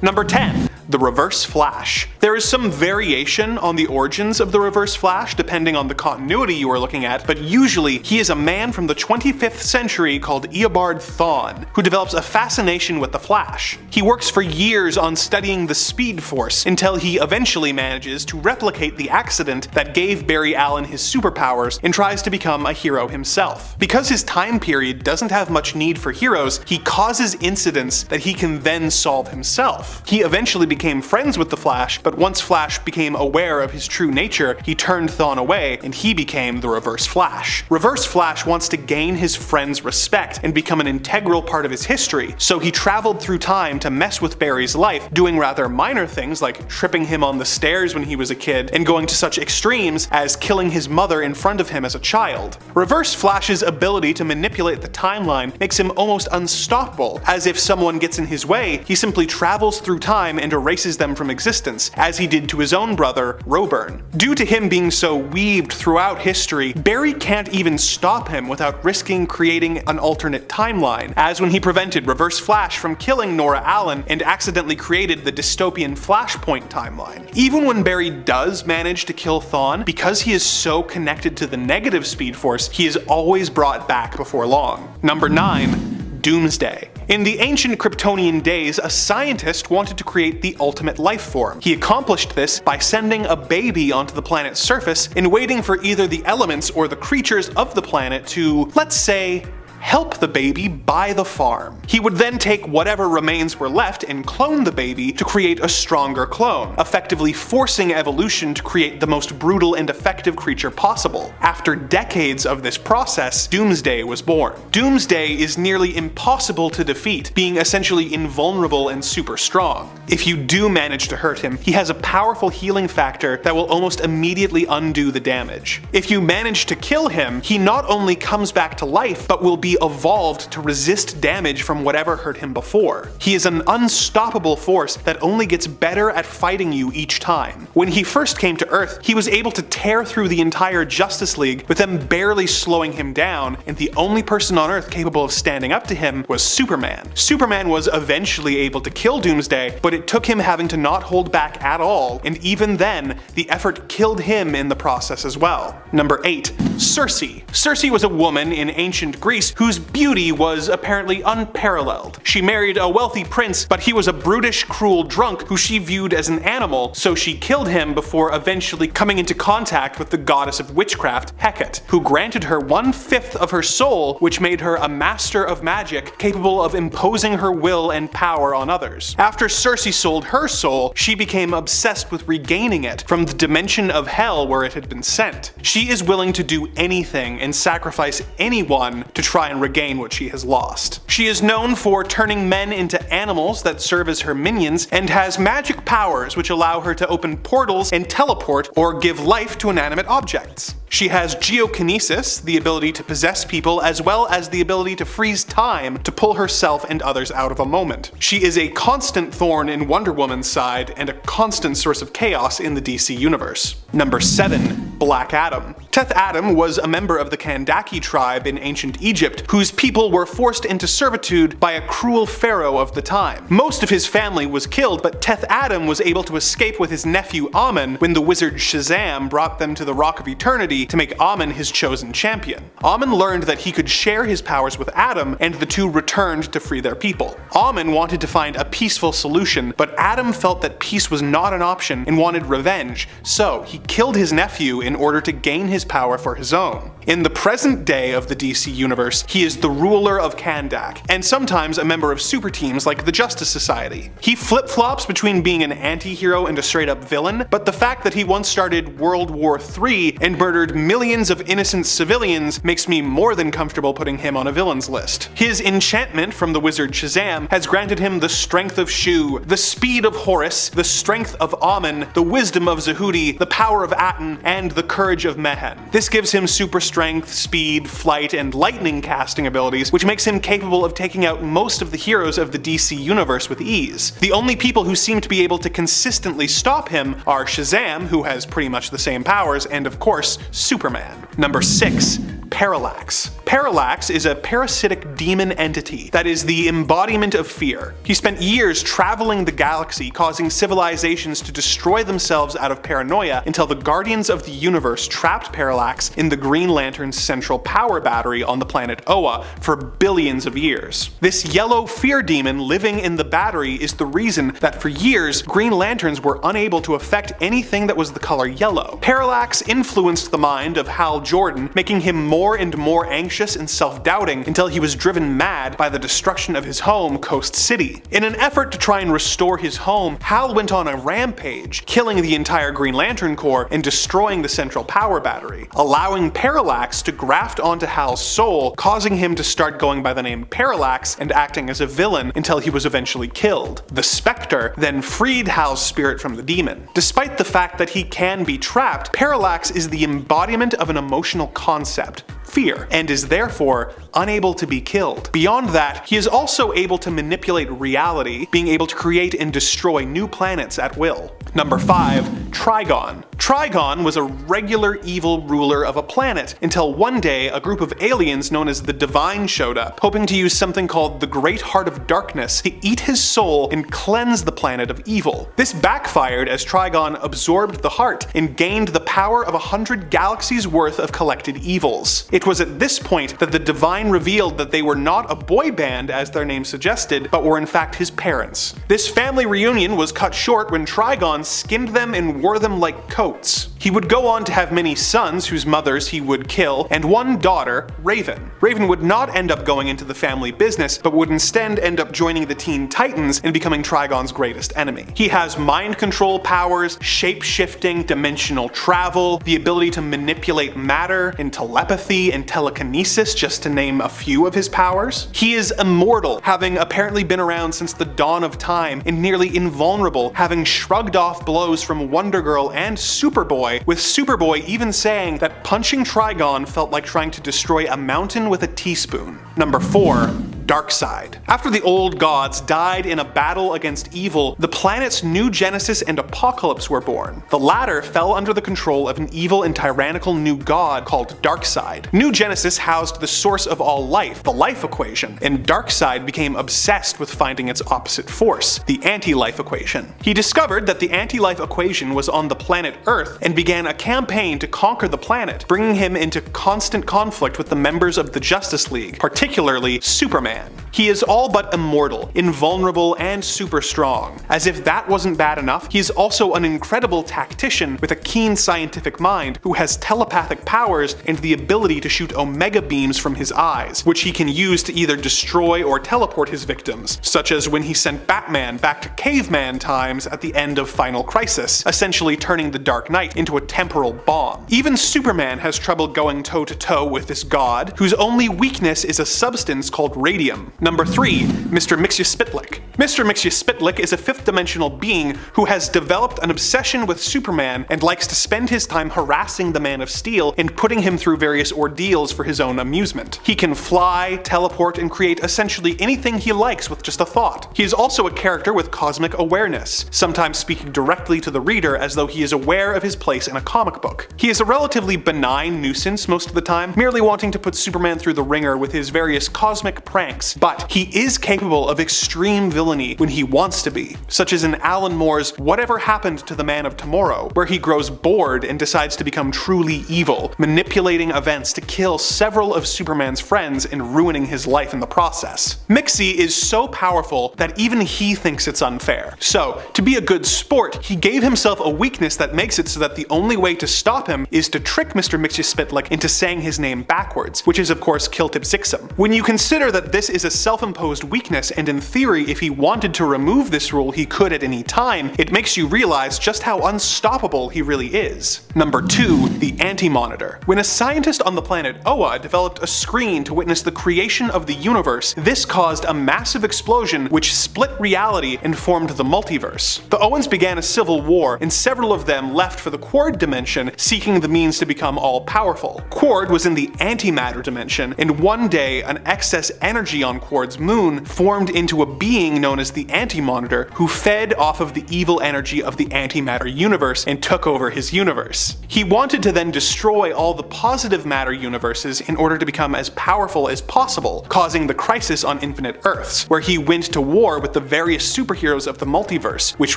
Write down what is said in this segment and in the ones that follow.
Number 10. The Reverse Flash. There is some variation on the origins of the Reverse Flash depending on the continuity you are looking at, but usually he is a man from the 25th century called Eobard Thawne, who develops a fascination with the Flash. He works for years on studying the Speed Force until he eventually manages to replicate the accident that gave Barry Allen his superpowers and tries to become a hero himself. Because his time period doesn't have much need for heroes, he causes incidents that he can then solve himself. He eventually became friends with the Flash, but once Flash became aware of his true nature, he turned Thawne away and he became the Reverse Flash. Reverse Flash wants to gain his friend's respect and become an integral part of his history, so he traveled through time to mess with Barry's life, doing rather minor things like tripping him on the stairs when he was a kid and going to such extremes as killing his mother in front of him as a child. Reverse Flash's ability to manipulate the timeline makes him almost unstoppable, as if someone gets in his way, he simply travels through time and erases them from existence, as he did to his own brother, Roburn. Due to him being so weaved throughout history, Barry can't even stop him without risking creating an alternate timeline, as when he prevented Reverse Flash from killing Nora Allen and accidentally created the dystopian Flashpoint timeline. Even when Barry does manage to kill Thawne, because he is so connected to the negative Speed Force, he is always brought back before long. Number 9. Doomsday. In the ancient Kryptonian days, a scientist wanted to create the ultimate life form. He accomplished this by sending a baby onto the planet's surface and waiting for either the elements or the creatures of the planet to, let's say, help the baby buy the farm. He would then take whatever remains were left and clone the baby to create a stronger clone, effectively forcing evolution to create the most brutal and effective creature possible. After decades of this process, Doomsday was born. Doomsday is nearly impossible to defeat, being essentially invulnerable and super strong. If you do manage to hurt him, he has a powerful healing factor that will almost immediately undo the damage. If you manage to kill him, he not only comes back to life, but will be evolved to resist damage from whatever hurt him before. He is an unstoppable force that only gets better at fighting you each time. When he first came to Earth, he was able to tear through the entire Justice League, with them barely slowing him down, and the only person on Earth capable of standing up to him was Superman. Superman was eventually able to kill Doomsday, but it took him having to not hold back at all, and even then, the effort killed him in the process as well. Number 8. CIRCE. CIRCE was a woman in ancient Greece whose beauty was apparently unparalleled. She married a wealthy prince, but he was a brutish, cruel drunk who she viewed as an animal, so she killed him before eventually coming into contact with the goddess of witchcraft, Hecate, who granted her 1/5 of her soul, which made her a master of magic, capable of imposing her will and power on others. After CIRCE sold her soul, she became obsessed with regaining it from the dimension of hell where it had been sent. She is willing to do anything and sacrifice anyone to try and regain what she has lost. She is known for turning men into animals that serve as her minions, and has magic powers which allow her to open portals and teleport or give life to inanimate objects. She has geokinesis, the ability to possess people, as well as the ability to freeze time to pull herself and others out of a moment. She is a constant thorn in Wonder Woman's side and a constant source of chaos in the DC universe. Number 7. Black Adam. Teth Adam was a member of the Kandaki tribe in ancient Egypt, whose people were forced into servitude by a cruel pharaoh of the time. Most of his family was killed, but Teth Adam was able to escape with his nephew Amun when the wizard Shazam brought them to the Rock of Eternity to make Amun his chosen champion. Amun learned that he could share his powers with Adam, and the two returned to free their people. Amun wanted to find a peaceful solution, but Adam felt that peace was not an option and wanted revenge, so he killed his nephew in order to gain his power for his own. In the present day of the DC universe, he is the ruler of Kandak, and sometimes a member of super teams like the Justice Society. He flip-flops between being an anti-hero and a straight-up villain, but the fact that he once started World War III and murdered millions of innocent civilians makes me more than comfortable putting him on a villain's list. His enchantment from the wizard Shazam has granted him the strength of Shu, the speed of Horus, the strength of Amun, the wisdom of Zehudi, the power of Aten, and the courage of Mehen. This gives him super strength, speed, flight, and lightning casting abilities, which makes him capable of taking out most of the heroes of the DC universe with ease. The only people who seem to be able to consistently stop him are Shazam, who has pretty much the same powers, and of course, Superman. Number 6. Parallax. Parallax is a parasitic demon entity that is the embodiment of fear. He spent years traveling the galaxy, causing civilizations to destroy themselves out of paranoia until the Guardians of the Universe trapped Parallax in the Green Lantern's central power battery on the planet Oa for billions of years. This yellow fear demon living in the battery is the reason that for years Green Lanterns were unable to affect anything that was the color yellow. Parallax influenced the mind of Hal Jordan, making him more and more anxious and self-doubting until he was driven mad by the destruction of his home, Coast City. In an effort to try and restore his home, Hal went on a rampage, killing the entire Green Lantern Corps and destroying the central power battery, allowing Parallax to graft onto Hal's soul, causing him to start going by the name Parallax and acting as a villain until he was eventually killed. The Spectre then freed Hal's spirit from the demon. Despite the fact that he can be trapped, Parallax is the embodiment of an emotional concept, fear, and is therefore unable to be killed. Beyond that, he is also able to manipulate reality, being able to create and destroy new planets at will. Number 5. Trigon. Trigon was a regular evil ruler of a planet, until one day a group of aliens known as the Divine showed up, hoping to use something called the Great Heart of Darkness to eat his soul and cleanse the planet of evil. This backfired as Trigon absorbed the heart and gained the power of 100 galaxies worth of collected evils. It was at this point that the Divine revealed that they were not a boy band as their name suggested, but were in fact his parents. This family reunion was cut short when Trigon skinned them and wore them like coats. He would go on to have many sons whose mothers he would kill, and one daughter, Raven. Raven would not end up going into the family business, but would instead end up joining the Teen Titans and becoming Trigon's greatest enemy. He has mind control powers, shape-shifting, dimensional travel, the ability to manipulate matter, and telepathy and telekinesis, just to name a few of his powers. He is immortal, having apparently been around since the dawn of time, and nearly invulnerable, having shrugged off blows from Wonder Girl and Superboy, with Superboy even saying that punching Trigon felt like trying to destroy a mountain with a teaspoon. Number 4. DARKSEID. After the old gods died in a battle against evil, the planets New Genesis and Apocalypse were born. The latter fell under the control of an evil and tyrannical new god called DARKSEID. New Genesis housed the source of all life, the life equation, and DARKSEID became obsessed with finding its opposite force, the anti-life equation. He discovered that the anti-life equation was on the planet Earth and began a campaign to conquer the planet, bringing him into constant conflict with the members of the Justice League, particularly Superman. He is all but immortal, invulnerable, and super strong. As if that wasn't bad enough, he is also an incredible tactician with a keen scientific mind who has telepathic powers and the ability to shoot omega beams from his eyes, which he can use to either destroy or teleport his victims, such as when he sent Batman back to caveman times at the end of Final Crisis, essentially turning the Dark Knight into a temporal bomb. Even Superman has trouble going toe-to-toe with this god, whose only weakness is a substance called radium. Number 3. Mr. Mxyzptlk. Mr. Mxyzptlk is a fifth-dimensional being who has developed an obsession with Superman and likes to spend his time harassing the Man of Steel and putting him through various ordeals for his own amusement. He can fly, teleport, and create essentially anything he likes with just a thought. He is also a character with cosmic awareness, sometimes speaking directly to the reader as though he is aware of his place in a comic book. He is a relatively benign nuisance most of the time, merely wanting to put Superman through the ringer with his various cosmic pranks, but he is capable of extreme villainy when he wants to be, such as in Alan Moore's Whatever Happened to the Man of Tomorrow, where he grows bored and decides to become truly evil, manipulating events to kill several of Superman's friends and ruining his life in the process. Mixie is so powerful that even he thinks it's unfair. So, to be a good sport, he gave himself a weakness that makes it so that the only way to stop him is to trick Mr. Mxyzptlk into saying his name backwards, which is of course Kiltip-Zixum. When you consider that this is a self-imposed weakness, and in theory if he wanted to remove this rule he could at any time, it makes you realize just how unstoppable he really is. Number 2. The Anti-Monitor. When a scientist on the planet Oa developed a screen to witness the creation of the universe, this caused a massive explosion which split reality and formed the multiverse. The Oans began a civil war, and several of them left for the Quard dimension, seeking the means to become all-powerful. Quard was in the antimatter dimension, and one day an excess energy on Quard's moon formed into a being known as the Anti-Monitor, who fed off of the evil energy of the antimatter universe and took over his universe. He wanted to then destroy all the positive matter universes in order to become as powerful as possible, causing the Crisis on Infinite Earths, where he went to war with the various superheroes of the multiverse, which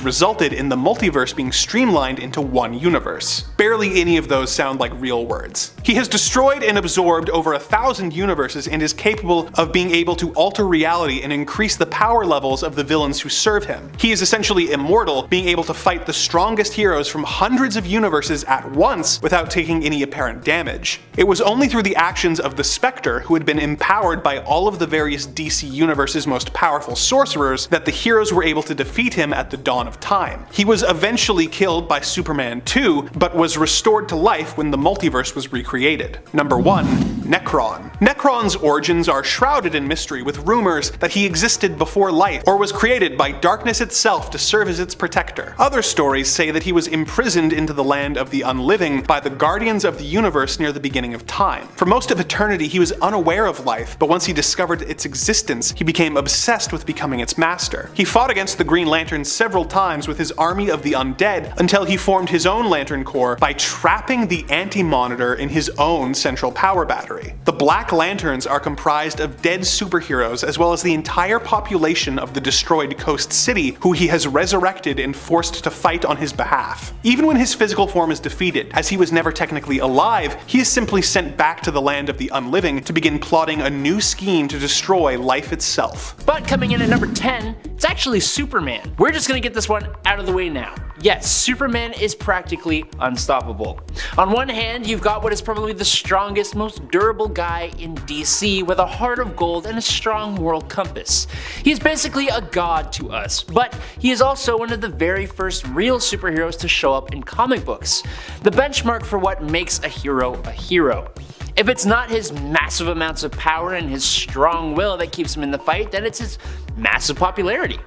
resulted in the multiverse being streamlined into one universe. Barely any of those sound like real words. He has destroyed and absorbed over 1,000 universes and is capable of being able to alter reality and increase the power levels of the villains who serve him. He is essentially immortal, being able to fight the strongest heroes from hundreds of universes at once without taking any apparent damage. It was only through the actions of the Spectre, who had been empowered by all of the various DC universe's most powerful sorcerers, that the heroes were able to defeat him at the dawn of time. He was eventually killed by Superman 2, but was restored to life when the multiverse was recreated. Number 1. Necron. Necron's origins are shrouded in mystery, with rumors that he existed before life or was created by darkness itself to serve as its protector. Other stories say that he was imprisoned into the land of the unliving by the Guardians of the Universe near the beginning of time. For most of eternity he was unaware of life, but once he discovered its existence, he became obsessed with becoming its master. He fought against the Green Lantern several times with his army of the undead until he formed his own Lantern Corps by trapping the Anti-Monitor in his own central power battery. The Black Lanterns are comprised of dead superheroes as well as the entire population of the destroyed Coast City, who he has resurrected and forced to fight on his behalf. Even when his physical form is defeated, as he was never technically alive, he is simply sent back to the land of the unliving to begin plotting a new scheme to destroy life itself. But coming in at number 10, it's actually Superman. We're just gonna get this one out of the way now. Yes, Superman is practically unstoppable. On one hand, you've got what is probably the strongest, most durable guy in DC, with a heart of gold and a strong moral compass. He is basically a god to us, but he is also one of the very first real superheroes to show up in comic books. The benchmark for what makes a hero a hero. If it's not his massive amounts of power and his strong will that keeps him in the fight, then it's his massive popularity.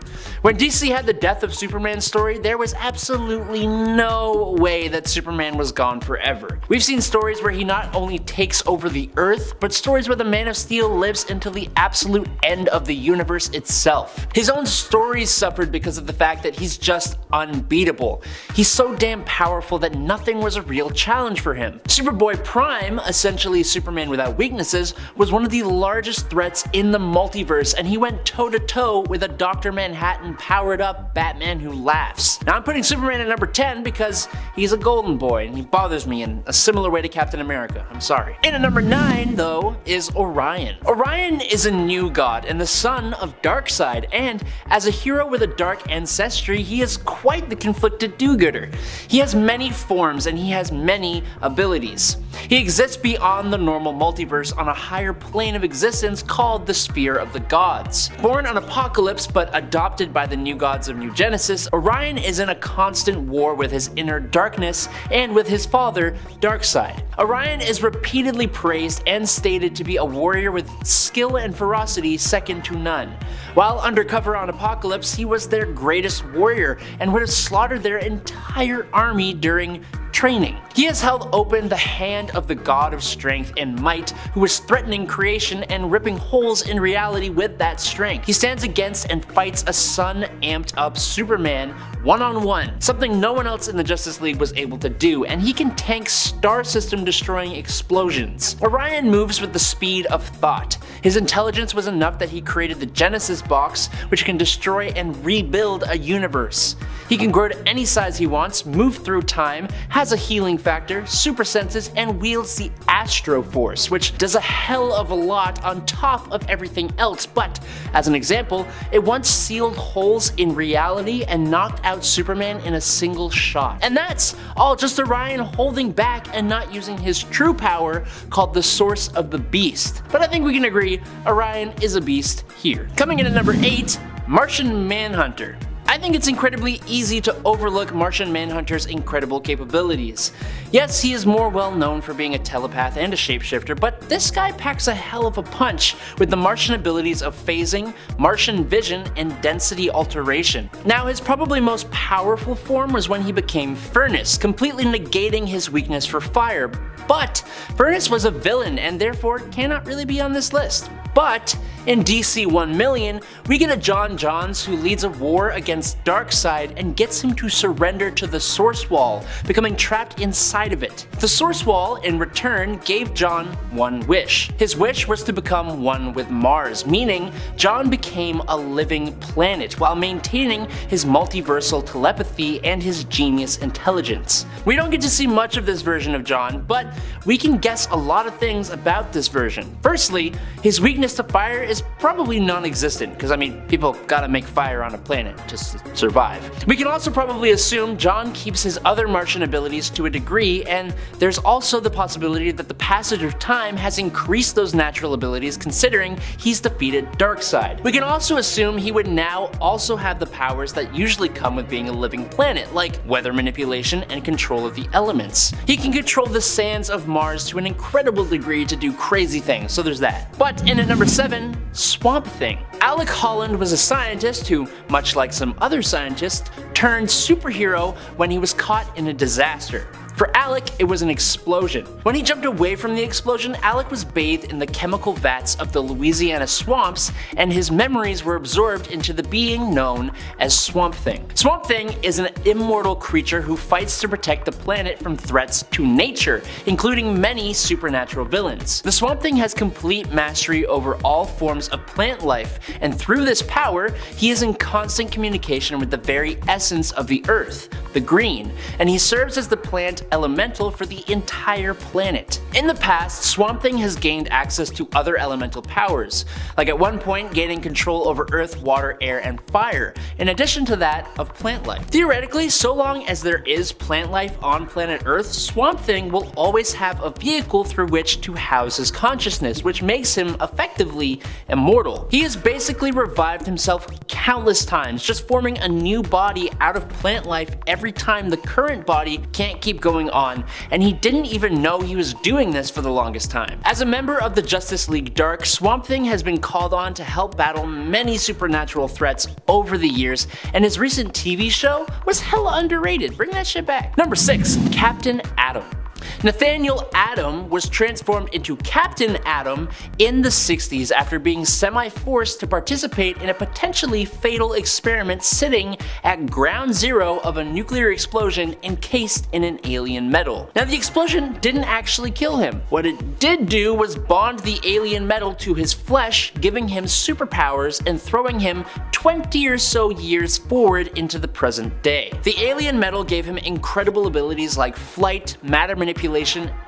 When DC had the death of Superman story, there was absolutely no way that Superman was gone forever. We've seen stories where he not only takes over the Earth, but stories where the Man of Steel lives until the absolute end of the universe itself. His own stories suffered because of the fact that he's just unbeatable. He's so damn powerful that nothing was a real challenge for him. Superboy Prime, essentially Superman without weaknesses, was one of the largest threats in the multiverse, and he went toe-to-toe with a Dr. Manhattan powered up Batman who laughs. Now I'm putting Superman at number 10 because he's a golden boy and he bothers me in a similar way to Captain America. I'm sorry. In at number 9 though is Orion. Orion is a new god and the son of Darkseid, and as a hero with a dark ancestry, he is quite the conflicted do-gooder. He has many forms and he has many abilities. He exists beyond the normal multiverse on a higher plane of existence called the Sphere of the Gods. Born on Apocalypse but adopted by the new gods of New Genesis, Orion is in a constant war with his inner darkness and with his father, Darkseid. Orion is repeatedly praised and stated to be a warrior with skill and ferocity second to none. While undercover on Apocalypse, he was their greatest warrior and would have slaughtered their entire army during training. He has held open the hand of the god of strength and might, who is threatening creation and ripping holes in reality with that strength. He stands against and fights a sun-amped up Superman one-on-one, something no one else in the Justice League was able to do, and he can tank star system destroying explosions. Orion moves with the speed of thought. His intelligence was enough that he created the Genesis box, which can destroy and rebuild a universe. He can grow to any size he wants, move through time, has a healing factor, super senses, and wields the Astro Force, which does a hell of a lot on top of everything else. But as an example, it once sealed holes in reality and knocked out Superman in a single shot. And that's all just Orion holding back and not using his true power, called the Source of the Beast. But I think we can agree Orion is a beast here. Coming in at number 8, Martian Manhunter. I think it's incredibly easy to overlook Martian Manhunter's incredible capabilities. Yes, he is more well known for being a telepath and a shapeshifter, but this guy packs a hell of a punch with the Martian abilities of phasing, Martian vision, and density alteration. Now, his probably most powerful form was when he became Furnace, completely negating his weakness for fire. But Furnace was a villain and therefore cannot really be on this list. But In DC 1,000,000, we get a John Johns who leads a war against DARKSEID and gets him to surrender to the Source Wall, becoming trapped inside of it. The Source Wall, in return, gave John one wish. His wish was to become one with Mars, meaning John became a living planet while maintaining his multiversal telepathy and his genius intelligence. We don't get to see much of this version of John, but we can guess a lot of things about this version. Firstly, his weakness to fire is probably non-existent, because I mean, people gotta make fire on a planet just to survive. We can also probably assume John keeps his other Martian abilities to a degree, and there's also the possibility that the passage of time has increased those natural abilities considering he's defeated DARKSEID. We can also assume he would now also have the powers that usually come with being a living planet, like weather manipulation and control of the elements. He can control the sands of Mars to an incredible degree to do crazy things, so there's that. But in at number 7, Swamp Thing. Alec Holland was a scientist who, much like some other scientists, turned superhero when he was caught in a disaster. For Alec, it was an explosion. When he jumped away from the explosion, Alec was bathed in the chemical vats of the Louisiana swamps, and his memories were absorbed into the being known as Swamp Thing. Swamp Thing is an immortal creature who fights to protect the planet from threats to nature, including many supernatural villains. The Swamp Thing has complete mastery over all forms of plant life, and through this power, he is in constant communication with the very essence of the Earth, the green, and he serves as the plant elemental for the entire planet. In the past, Swamp Thing has gained access to other elemental powers, like at one point gaining control over earth, water, air, and fire, in addition to that of plant life. Theoretically, so long as there is plant life on planet Earth, Swamp Thing will always have a vehicle through which to house his consciousness, which makes him effectively immortal. He has basically revived himself countless times, just forming a new body out of plant life every time the current body can't keep going on, and he didn't even know he was doing this for the longest time. As a member of the Justice League Dark, Swamp Thing has been called on to help battle many supernatural threats over the years, and his recent TV show was hella underrated. Bring that shit back. Number 6, Captain Atom. Nathaniel Atom was transformed into Captain Atom in the 60s after being semi-forced to participate in a potentially fatal experiment sitting at ground zero of a nuclear explosion encased in an alien metal. Now, the explosion didn't actually kill him. What it did do was bond the alien metal to his flesh, giving him superpowers and throwing him 20 or so years forward into the present day. The alien metal gave him incredible abilities like flight, matter manipulation,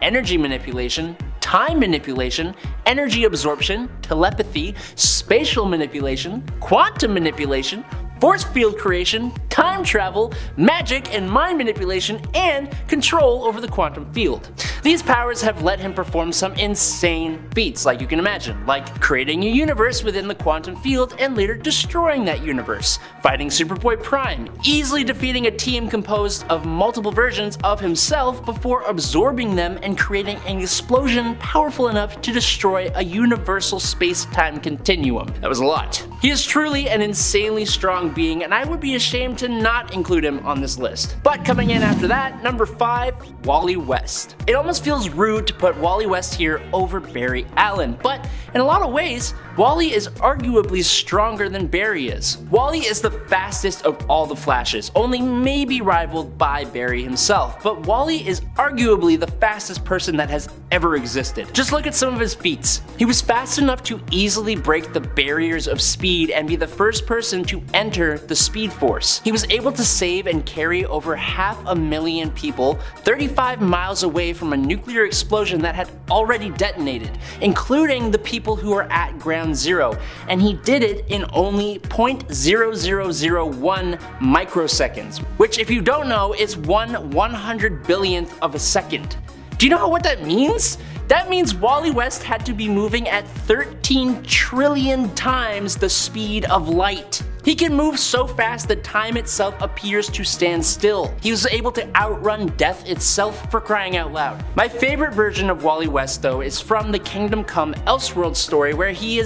energy manipulation, time manipulation, energy absorption, telepathy, spatial manipulation, quantum manipulation, force field creation, time travel, magic and mind manipulation, and control over the quantum field. These powers have let him perform some insane feats, like you can imagine, like creating a universe within the quantum field and later destroying that universe, fighting Superboy Prime, easily defeating a team composed of multiple versions of himself before absorbing them and creating an explosion powerful enough to destroy a universal space-time continuum. That was a lot. He is truly an insanely strong being, and I would be ashamed to not include him on this list. But coming in after that, number 5, Wally West. It almost feels rude to put Wally West here over Barry Allen, but in a lot of ways, Wally is arguably stronger than Barry is. Wally is the fastest of all the Flashes, only maybe rivaled by Barry himself, but Wally is arguably the fastest person that has ever existed. Just look at some of his feats. He was fast enough to easily break the barriers of speed and be the first person to enter the Speed Force. He was able to save and carry over 500,000 people 35 miles away from a nuclear explosion that had already detonated, including the people who are at ground zero, and he did it in only 0.0001 microseconds, which if you don't know is 1/100 billionth of a second. Do you know what that means? That means Wally West had to be moving at 13 trillion times the speed of light. He can move so fast that time itself appears to stand still. He was able to outrun death itself, for crying out loud. My favorite version of Wally West though is from the Kingdom Come Elseworld story, where he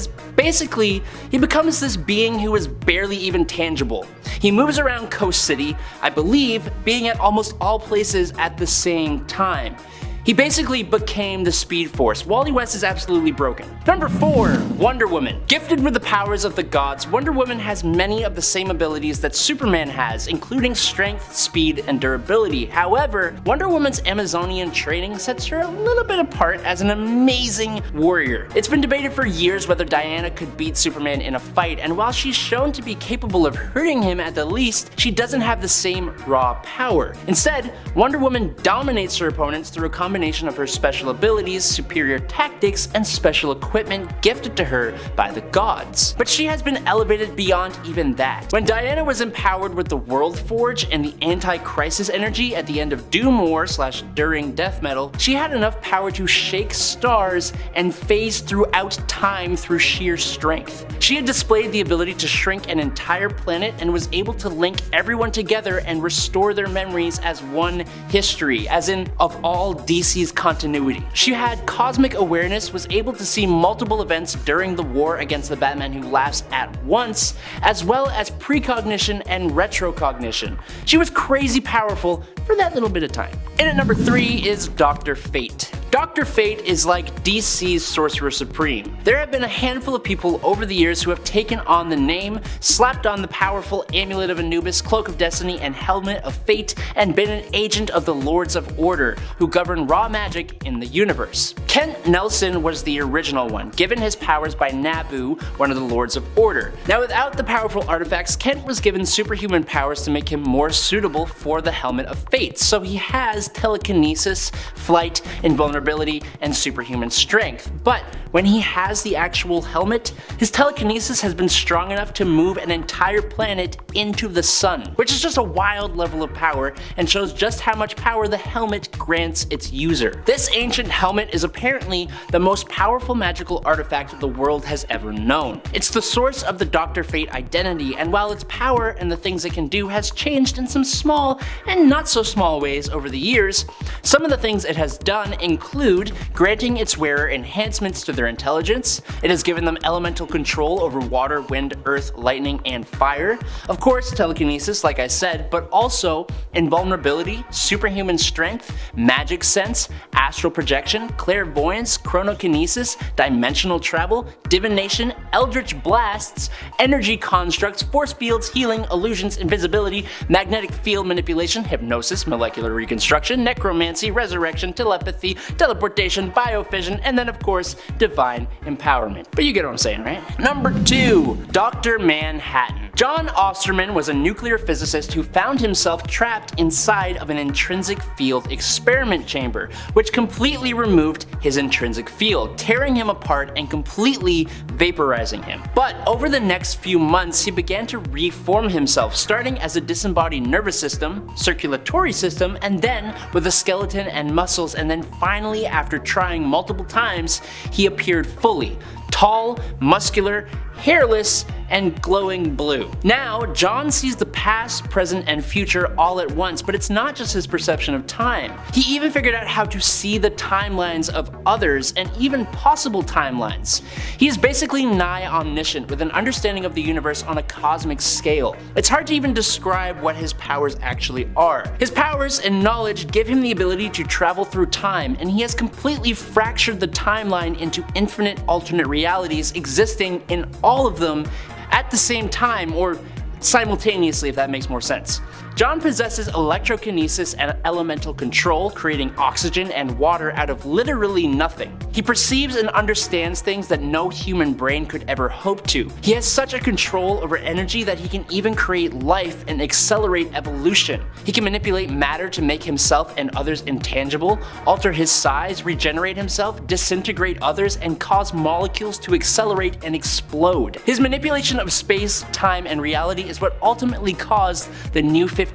becomes this being who is barely even tangible. He moves around Coast City, I believe, being at almost all places at the same time. He basically became the Speed Force. Wally West is absolutely broken. Number 4. Wonder Woman. Gifted with the powers of the gods, Wonder Woman has many of the same abilities that Superman has, including strength, speed, and durability. However, Wonder Woman's Amazonian training sets her a little bit apart as an amazing warrior. It's been debated for years whether Diana could beat Superman in a fight, and while she's shown to be capable of hurting him at the least, she doesn't have the same raw power. Instead, Wonder Woman dominates her opponents through a combination of her special abilities, superior tactics, and special equipment gifted to her by the gods. But she has been elevated beyond even that. When Diana was empowered with the World Forge and the anti-crisis energy at the end of Doom War / during Death Metal, she had enough power to shake stars and phase throughout time through sheer strength. She had displayed the ability to shrink an entire planet and was able to link everyone together and restore their memories as one history, as in of all DC's continuity. She had cosmic awareness, was able to see multiple events during the war against the Batman Who Laughs at once, as well as precognition and retrocognition. She was crazy powerful for that little bit of time. And at number 3 is Dr. Fate. Dr. Fate is like DC's Sorcerer Supreme. There have been a handful of people over the years who have taken on the name, slapped on the powerful Amulet of Anubis, Cloak of Destiny, and Helmet of Fate, and been an agent of the Lords of Order, who govern raw magic in the universe. Kent Nelson was the original one, given his powers by Nabu, one of the Lords of Order. Now, without the powerful artifacts, Kent was given superhuman powers to make him more suitable for the Helmet of Fate, so he has telekinesis, flight, invulnerability, and superhuman strength. But when he has the actual helmet, his telekinesis has been strong enough to move an entire planet into the sun, which is just a wild level of power and shows just how much power the helmet grants its user. This ancient helmet is apparently the most powerful magical artifact the world has ever known. It's the source of the Dr. Fate identity, and while its power and the things it can do has changed in some small and not so small ways over the years, some of the things it has done include granting its wearer enhancements to their intelligence. It has given them elemental control over water, wind, earth, lightning, and fire. Of course, telekinesis, like I said, but also invulnerability, superhuman strength, magic sense, astral projection, clairvoyance, chronokinesis, dimensional travel, divination, eldritch blasts, energy constructs, force fields, healing, illusions, invisibility, magnetic field manipulation, hypnosis, molecular reconstruction, necromancy, resurrection, telepathy, teleportation, biofission, and then of course, divine empowerment. But you get what I'm saying, right? Number 2, Dr. Manhattan. John Osterman was a nuclear physicist who found himself trapped inside of an intrinsic field experiment chamber, which completely removed his intrinsic field, tearing him apart and completely vaporizing him. But over the next few months, he began to reform himself, starting as a disembodied nervous system, circulatory system, and then with a skeleton and muscles, and then finally, after trying multiple times, he appeared fully. Tall, muscular, hairless, and glowing blue. Now, John sees the past, present, and future all at once, but it's not just his perception of time. He even figured out how to see the timelines of others and even possible timelines. He is basically nigh omniscient with an understanding of the universe on a cosmic scale. It's hard to even describe what his powers actually are. His powers and knowledge give him the ability to travel through time, and he has completely fractured the timeline into infinite alternate realities existing in all of them at the same time, or simultaneously, if that makes more sense. John possesses electrokinesis and elemental control, creating oxygen and water out of literally nothing. He perceives and understands things that no human brain could ever hope to. He has such a control over energy that he can even create life and accelerate evolution. He can manipulate matter to make himself and others intangible, alter his size, regenerate himself, disintegrate others, and cause molecules to accelerate and explode. His manipulation of space, time, and reality is what ultimately caused the New 52.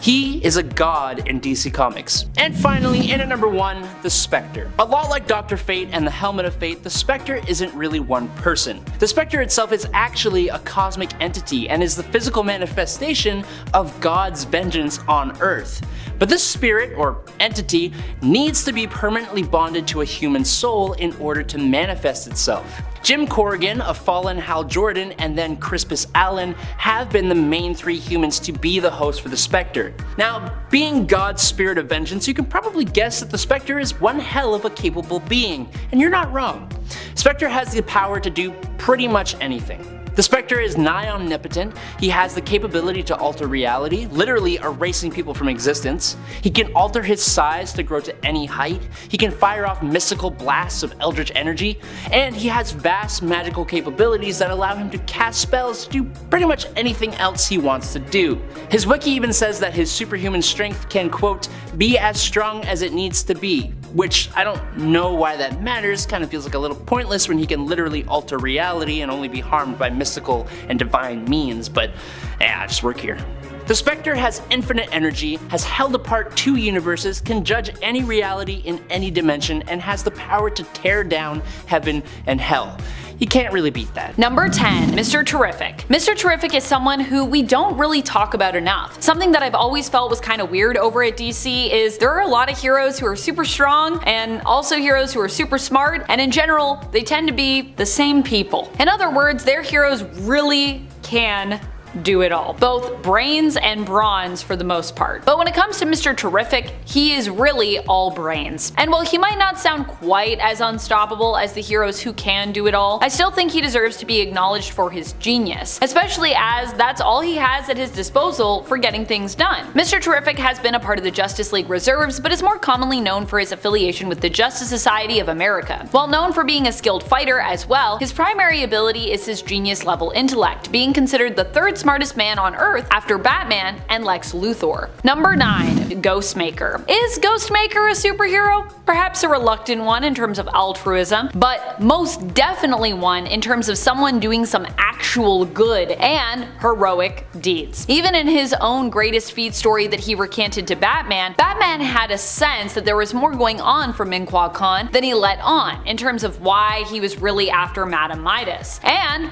He is a god in DC Comics. And finally, in at number 1, the Spectre. A lot like Dr. Fate and the Helmet of Fate, the Spectre isn't really one person. The Spectre itself is actually a cosmic entity and is the physical manifestation of God's vengeance on Earth. But this spirit, or entity, needs to be permanently bonded to a human soul in order to manifest itself. Jim Corrigan, a fallen Hal Jordan, and then Crispus Allen have been the main 3 humans to be the host for the Spectre. Now, being God's spirit of vengeance, you can probably guess that the Spectre is one hell of a capable being, and you're not wrong. Spectre has the power to do pretty much anything. The Spectre is nigh omnipotent. He has the capability to alter reality, literally erasing people from existence. He can alter his size to grow to any height. He can fire off mystical blasts of eldritch energy, and he has vast magical capabilities that allow him to cast spells to do pretty much anything else he wants to do. His wiki even says that his superhuman strength can, quote, be as strong as it needs to be, which I don't know why that matters. Kind of feels like a little pointless when he can literally alter reality and only be harmed by mystical and divine means, but yeah, just work here. The Spectre has infinite energy, has held apart 2 universes, can judge any reality in any dimension, and has the power to tear down heaven and hell. You can't really beat that. Number 10, Mr. Terrific. Mr. Terrific is someone who we don't really talk about enough. Something that I've always felt was kind of weird over at DC is there are a lot of heroes who are super strong and also heroes who are super smart, and in general, they tend to be the same people. In other words, their heroes really can do it all. Both brains and bronze for the most part. But when it comes to Mr. Terrific, he is really all brains. And while he might not sound quite as unstoppable as the heroes who can do it all, I still think he deserves to be acknowledged for his genius, especially as that's all he has at his disposal for getting things done. Mr. Terrific has been a part of the Justice League Reserves, but is more commonly known for his affiliation with the Justice Society of America. While known for being a skilled fighter as well, his primary ability is his genius level intellect, being considered the 3rd smartest man on Earth after Batman and Lex Luthor. Number 9, Ghostmaker. Is Ghostmaker a superhero? Perhaps a reluctant one in terms of altruism, but most definitely one in terms of someone doing some actual good and heroic deeds. Even in his own greatest feat story that he recanted to Batman, Batman had a sense that there was more going on for Min-Kwa Khan than he let on in terms of why he was really after Madame Midas. And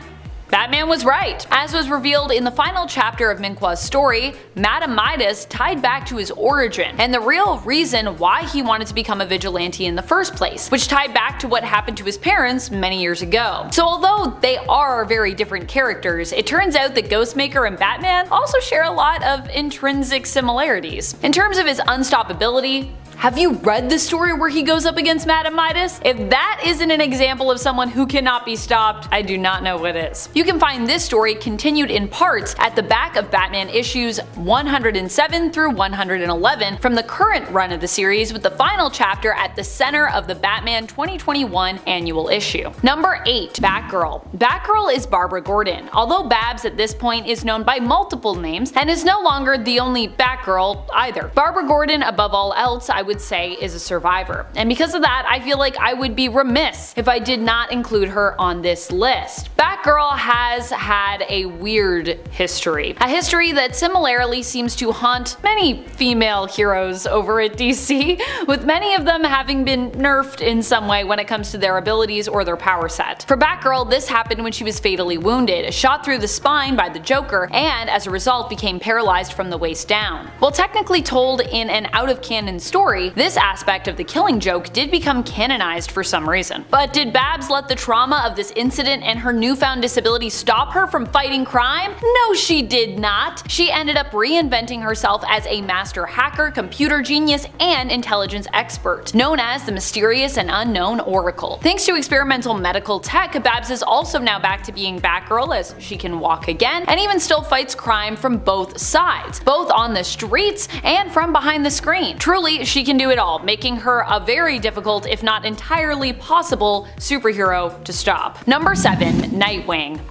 Batman was right. As was revealed in the final chapter of Min-Kwa's story, Madame Midas tied back to his origin and the real reason why he wanted to become a vigilante in the first place, which tied back to what happened to his parents many years ago. So although they are very different characters, it turns out that Ghostmaker and Batman also share a lot of intrinsic similarities. In terms of his unstoppability, have you read the story where he goes up against Madame Midas? If that isn't an example of someone who cannot be stopped, I do not know what is. You can find this story continued in parts at the back of Batman issues 107 through 111 from the current run of the series, with the final chapter at the center of the Batman 2021 annual issue. Number 8, Batgirl. Batgirl is Barbara Gordon, although Babs at this point is known by multiple names and is no longer the only Batgirl either. Barbara Gordon, above all else, I would say is a survivor, and because of that I feel like I would be remiss if I did not include her on this list. Batgirl has had a weird history, a history that similarly seems to haunt many female heroes over at DC, with many of them having been nerfed in some way when it comes to their abilities or their power set. For Batgirl, this happened when she was fatally wounded, shot through the spine by the Joker, and as a result became paralyzed from the waist down. While technically told in an out-of-canon story, this aspect of the Killing Joke did become canonized for some reason. But did Babs let the trauma of this incident and her newfound disability stop her from fighting crime? No, she did not. She ended up reinventing herself as a master hacker, computer genius, and intelligence expert, known as the Mysterious and Unknown Oracle. Thanks to experimental medical tech, Babs is also now back to being Batgirl, as she can walk again, and even still fights crime from both sides, both on the streets and from behind the screen. Truly, she can do it all, making her a very difficult, if not entirely possible, superhero to stop. Number 7, Nightwing.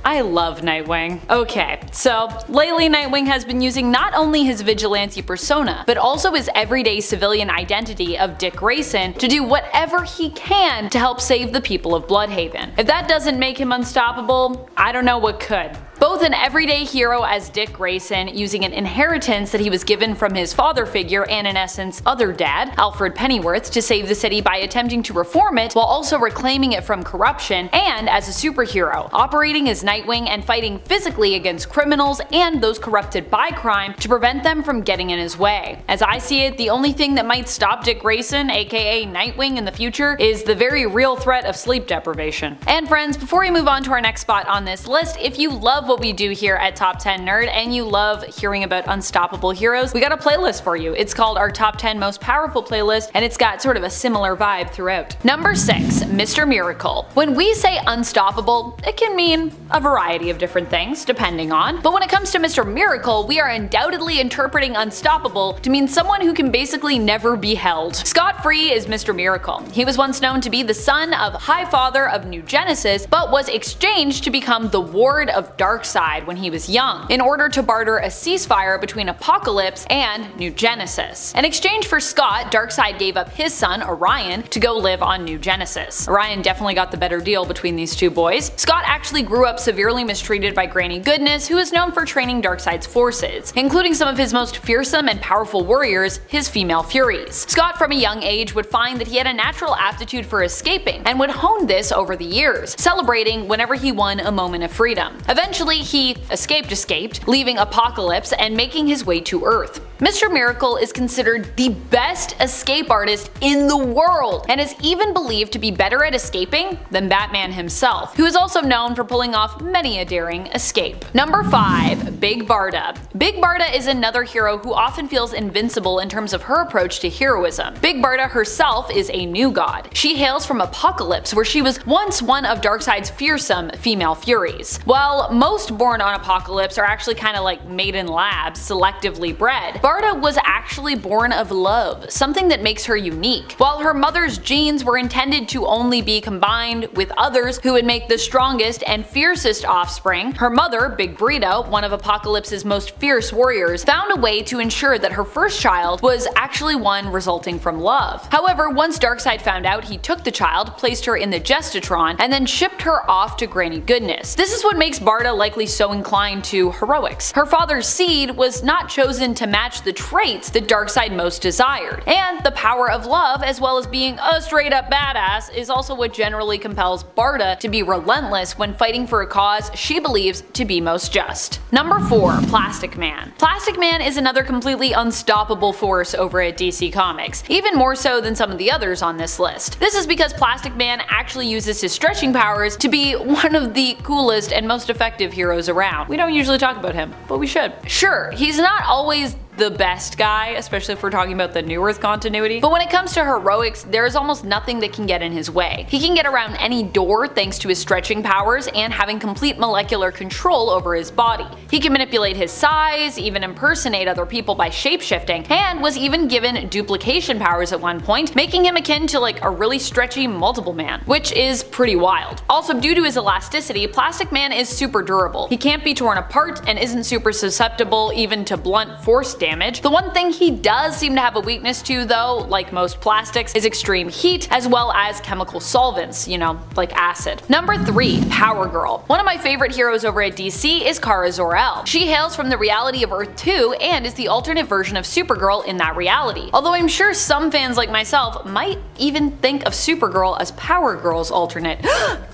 I love Nightwing. Okay, so lately Nightwing has been using not only his vigilante persona, but also his everyday civilian identity of Dick Grayson to do whatever he can to help save the people of Bloodhaven. If that doesn't make him unstoppable, I don't know what could. Both an everyday hero as Dick Grayson, using an inheritance that he was given from his father figure and in essence other dad, Alfred Pennyworth, to save the city by attempting to reform it while also reclaiming it from corruption, and as a superhero, operating as Nightwing and fighting physically against criminals and those corrupted by crime to prevent them from getting in his way. As I see it, the only thing that might stop Dick Grayson, aka Nightwing, in the future is the very real threat of sleep deprivation. And friends, before we move on to our next spot on this list, if you love what we do here at Top 10 Nerd and you love hearing about unstoppable heroes, we got a playlist for you. It's called our Top 10 Most Powerful playlist, and it's got sort of a similar vibe throughout. Number 6. Mr. Miracle. When we say unstoppable, it can mean a variety of different things, depending on, but when it comes to Mr. Miracle, we are undoubtedly interpreting unstoppable to mean someone who can basically never be held. Scot-free is Mr. Miracle. He was once known to be the son of High Father of New Genesis, but was exchanged to become the ward of DARKSEID when he was young, in order to barter a ceasefire between Apocalypse and New Genesis. In exchange for Scott, DARKSEID gave up his son, Orion, to go live on New Genesis. Orion definitely got the better deal between these two boys. Scott actually grew up severely mistreated by Granny Goodness, who is known for training DARKSEID's forces, including some of his most fearsome and powerful warriors, his female Furies. Scott from a young age would find that he had a natural aptitude for escaping, and would hone this over the years, celebrating whenever he won a moment of freedom. Eventually, he escaped, leaving Apocalypse and making his way to Earth. Mr. Miracle is considered the best escape artist in the world, and is even believed to be better at escaping than Batman himself, who is also known for pulling off many a daring escape. Number 5. Big Barda. Big Barda is another hero who often feels invincible in terms of her approach to heroism. Big Barda herself is a new god. She hails from Apocalypse, where she was once one of DARKSEID's fearsome female Furies. While most born on Apocalypse are actually kinda like made in labs, selectively bred, Barda was actually born of love, something that makes her unique. While her mother's genes were intended to only be combined with others who would make the strongest and fiercest offspring, her mother, Big Burrito, one of Apocalypse's most fierce warriors, found a way to ensure that her first child was actually one resulting from love. However, once DARKSEID found out, he took the child, placed her in the Gestatron, and then shipped her off to Granny Goodness. This is what makes Barda likely so inclined to heroics. Her father's seed was not chosen to match the traits that DARKSEID most desired, and the power of love, as well as being a straight up badass, is also what generally compels Barda to be relentless when fighting for a cause she believes to be most just. Number 4. Plastic Man. Plastic Man is another completely unstoppable force over at DC Comics, even more so than some of the others on this list. This is because Plastic Man actually uses his stretching powers to be one of the coolest and most effective heroes around. We don't usually talk about him, but we should. Sure, he's not always the best guy, especially if we're talking about the New Earth continuity, but when it comes to heroics, there is almost nothing that can get in his way. He can get around any door thanks to his stretching powers and having complete molecular control over his body. He can manipulate his size, even impersonate other people by shapeshifting, and was even given duplication powers at one point, making him akin to like a really stretchy multiple man, which is pretty wild. Also, due to his elasticity, Plastic Man is super durable. He can't be torn apart and isn't super susceptible even to blunt force damage. The one thing he does seem to have a weakness to, though, like most plastics, is extreme heat as well as chemical solvents, you know, like acid. Number 3. Power Girl. One of my favorite heroes over at DC is Kara Zor-El. She hails from the reality of Earth 2 and is the alternate version of Supergirl in that reality. Although I'm sure some fans like myself might even think of Supergirl as Power Girl's alternate.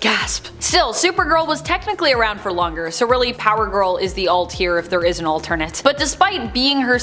Gasp. Still, Supergirl was technically around for longer, so really Power Girl is the alt here if there is an alternate. But despite being herself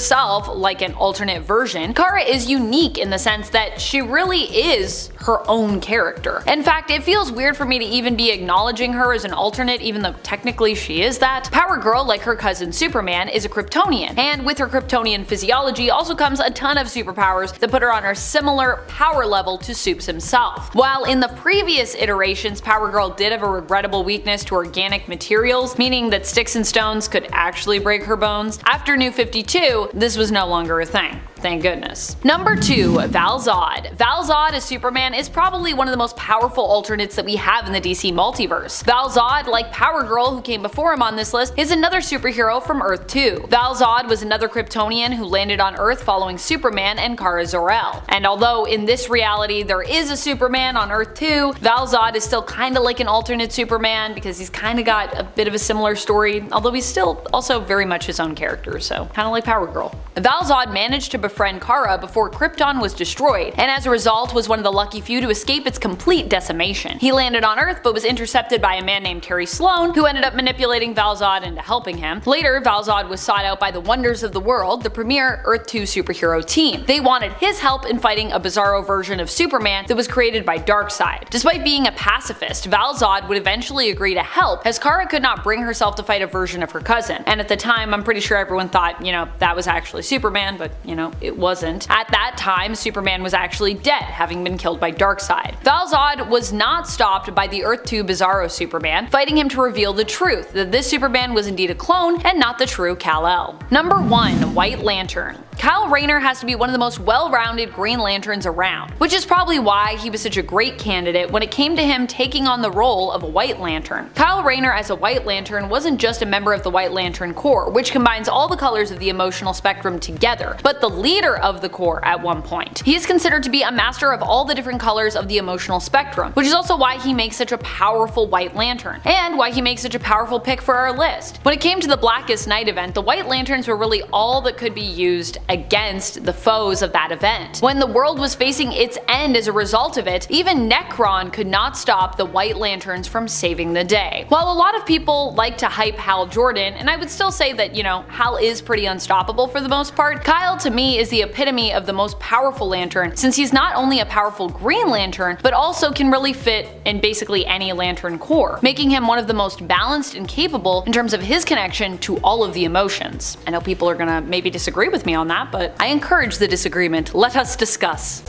like an alternate version, Kara is unique in the sense that she really is her own character. In fact, it feels weird for me to even be acknowledging her as an alternate even though technically she is that. Power Girl, like her cousin Superman, is a Kryptonian, and with her Kryptonian physiology also comes a ton of superpowers that put her on a similar power level to Supes himself. While in the previous iterations, Power Girl did have a regrettable weakness to organic materials, meaning that sticks and stones could actually break her bones, after New 52, this was no longer a thing. thank goodness. Number 2, Val Zod. Val Zod as Superman is probably one of the most powerful alternates that we have in the DC multiverse. Val Zod, like Power Girl who came before him on this list, is another superhero from Earth 2. Val Zod was another Kryptonian who landed on Earth following Superman and Kara Zor-El. And although in this reality there is a Superman on Earth 2, Val Zod is still kinda like an alternate Superman because he's kinda got a bit of a similar story, although he's still also very much his own character, so kinda like Power Girl. Val Zod managed to befriend Kara before Krypton was destroyed, and as a result was one of the lucky few to escape its complete decimation. He landed on Earth but was intercepted by a man named Terry Sloan, who ended up manipulating Val Zod into helping him. Later, Val Zod was sought out by the Wonders of the World, the premier Earth 2 superhero team. They wanted his help in fighting a bizarro version of Superman that was created by DARKSEID. Despite being a pacifist, Val Zod would eventually agree to help, as Kara could not bring herself to fight a version of her cousin. And at the time, I'm pretty sure everyone thought, that was actually Superman, but it wasn't. At that time, Superman was actually dead, having been killed by DARKSEID. Val Zod was not stopped by the Earth 2 Bizarro Superman, fighting him to reveal the truth, that this Superman was indeed a clone and not the true Kal-El. Number 1, White Lantern. Kyle Rayner has to be one of the most well-rounded Green Lanterns around, which is probably why he was such a great candidate when it came to him taking on the role of a White Lantern. Kyle Rayner as a White Lantern wasn't just a member of the White Lantern Corps, which combines all the colors of the emotional spectrum together, but the leader of the Corps at one point. He is considered to be a master of all the different colors of the emotional spectrum, which is also why he makes such a powerful White Lantern, and why he makes such a powerful pick for our list. When it came to the Blackest Night event, the White Lanterns were really all that could be used against the foes of that event. When the world was facing its end as a result of it, even Necron could not stop the White Lanterns from saving the day. While a lot of people like to hype Hal Jordan, and I would still say that, Hal is pretty unstoppable for the most part, Kyle to me is the epitome of the most powerful Lantern, since he's not only a powerful Green Lantern, but also can really fit in basically any Lantern Corps, making him one of the most balanced and capable in terms of his connection to all of the emotions. I know people are gonna maybe disagree with me on that, but I encourage the disagreement. Let us discuss.